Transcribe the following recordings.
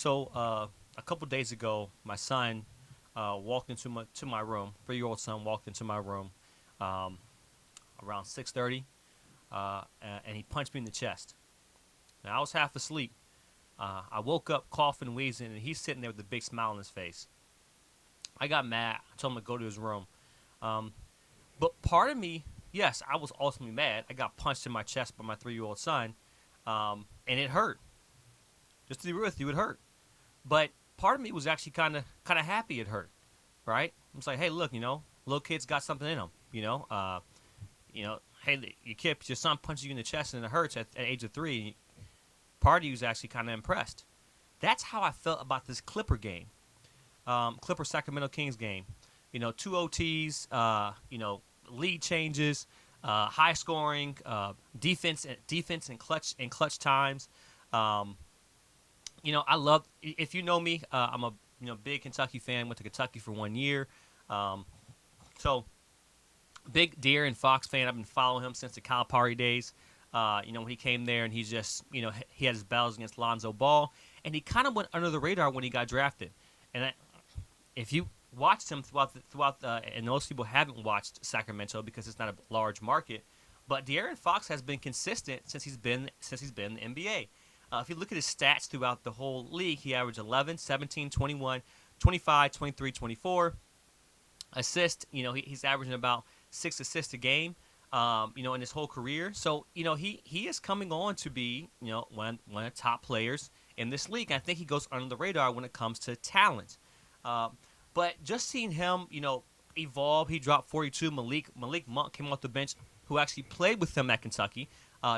So a couple days ago, my son walked into my room. 3-year-old son walked into my room um, around 6:30, and he punched me in the chest. Now I was half asleep. I woke up coughing and wheezing, and he's sitting there with a big smile on his face. I got mad. I told him to go to his room. Um, but part of me, yes, I was ultimately mad. I got punched in my chest by my 3-year-old son, and it hurt. Just to be real with you, it hurt. But part of me was actually kind of happy it hurt, right? I was like, hey, look, little kid's got something in him, hey, your son punches you in the chest and it hurts at age of 3. Part of you is actually kind of impressed. That's how I felt about this Clipper game, Clipper Sacramento Kings game. Two OTs, lead changes, high scoring, defense and clutch times. Um, I love. If you know me, I'm a big Kentucky fan. Went to Kentucky for 1 year, um, so big Deer and Fox fan. I've been following him since the Calipari days. When he came there and he's just he had his battles against Lonzo Ball, and he kind of went under the radar when he got drafted. And if you watched him and most people haven't watched Sacramento because it's not a large market, but De'Aaron Fox has been consistent since he's been in the NBA. If you look at his stats throughout the whole league, he averaged 11, 17, 21, 25, 23, 24 assists. He's averaging about 6 assists a game. In his whole career. So, he is coming on to be, one of the top players in this league. I think he goes under the radar when it comes to talent. But just seeing him, evolve. He dropped 42. Malik Monk came off the bench, who actually played with him at Kentucky,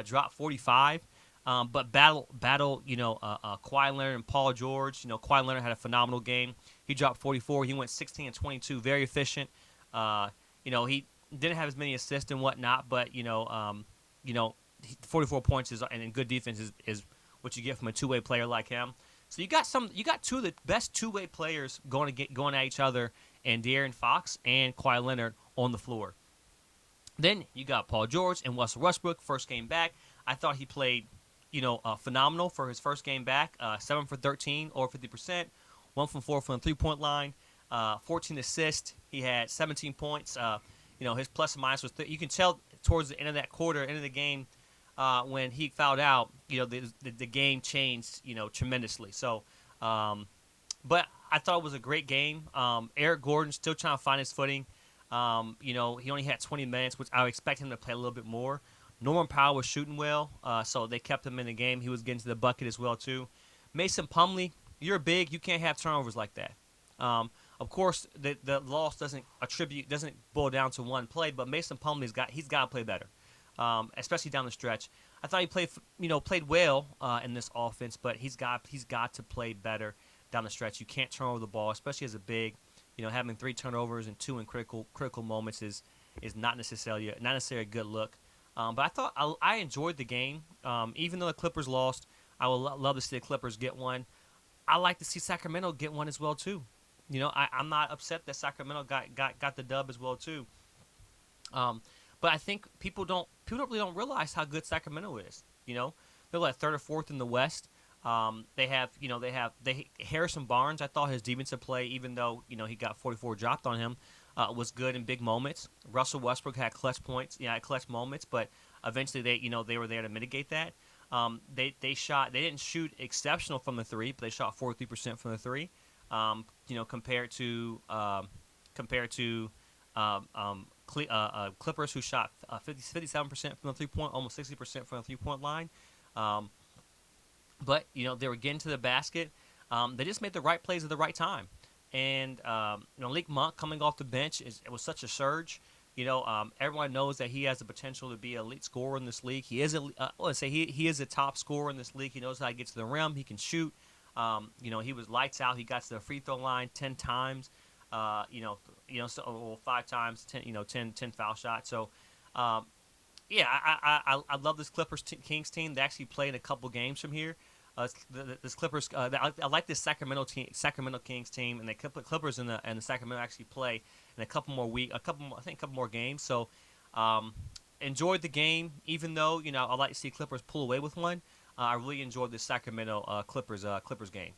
dropped 45. But battle, Kawhi Leonard and Paul George. Kawhi Leonard had a phenomenal game. He dropped 44. He went 16 and 22, very efficient. He didn't have as many assists and whatnot, but 44 points and good defense is what you get from a two-way player like him. So you got two of the best two-way players going at each other, and De'Aaron Fox and Kawhi Leonard on the floor. Then you got Paul George and Russell Westbrook. First game back, I thought he played phenomenal for his first game back. 7 for 13 or 50%, 1 from 4 from the three-point line, 14 assists. He had 17 points. His plus and minus was. You can tell towards the end of that quarter, end of the game, when he fouled out. The game changed. Tremendously. So, but I thought it was a great game. Eric Gordon still trying to find his footing. He only had 20 minutes, which I would expect him to play a little bit more. Norman Powell was shooting well, so they kept him in the game. He was getting to the bucket as well too. Mason Plumlee, you're big. You can't have turnovers like that. Of course, the loss doesn't boil down to one play, but Mason Plumlee's got to play better, especially down the stretch. I thought he played well in this offense, but he's got to play better down the stretch. You can't turn over the ball, especially as a big. Having 3 turnovers and 2 in critical moments is not necessarily a good look. But I thought I enjoyed the game. Even though the Clippers lost, I would love to see the Clippers get one. I like to see Sacramento get one as well too. I'm not upset that Sacramento got the dub as well too. But I think people really don't realize how good Sacramento is. They're like 3rd or 4th in the West. They have Harrison Barnes. I thought his defensive play, even though he got 44 dropped on him, was good in big moments. Russell Westbrook had clutch points, clutch moments, but eventually they were there to mitigate that. They didn't shoot exceptional from the 3, but they shot 43% from the 3. Compared to Clippers, who shot 57% from the 3-point, almost 60% from the 3-point line. But they were getting to the basket. They just made the right plays at the right time. And Malik Monk coming off the bench it was such a surge. Everyone knows that he has the potential to be an elite scorer in this league. He is he is a top scorer in this league. He knows how to get to the rim. He can shoot. He was lights out. He got to the free throw line 10 times. So 5 times, 10 foul shots. So, I love this Clippers Kings team. They actually play in a couple games from here. This Clippers, I like this Sacramento Kings team, and the Clippers and the Sacramento actually play in a couple more games. So, enjoyed the game, even though I like to see Clippers pull away with one. I really enjoyed the Sacramento Clippers game.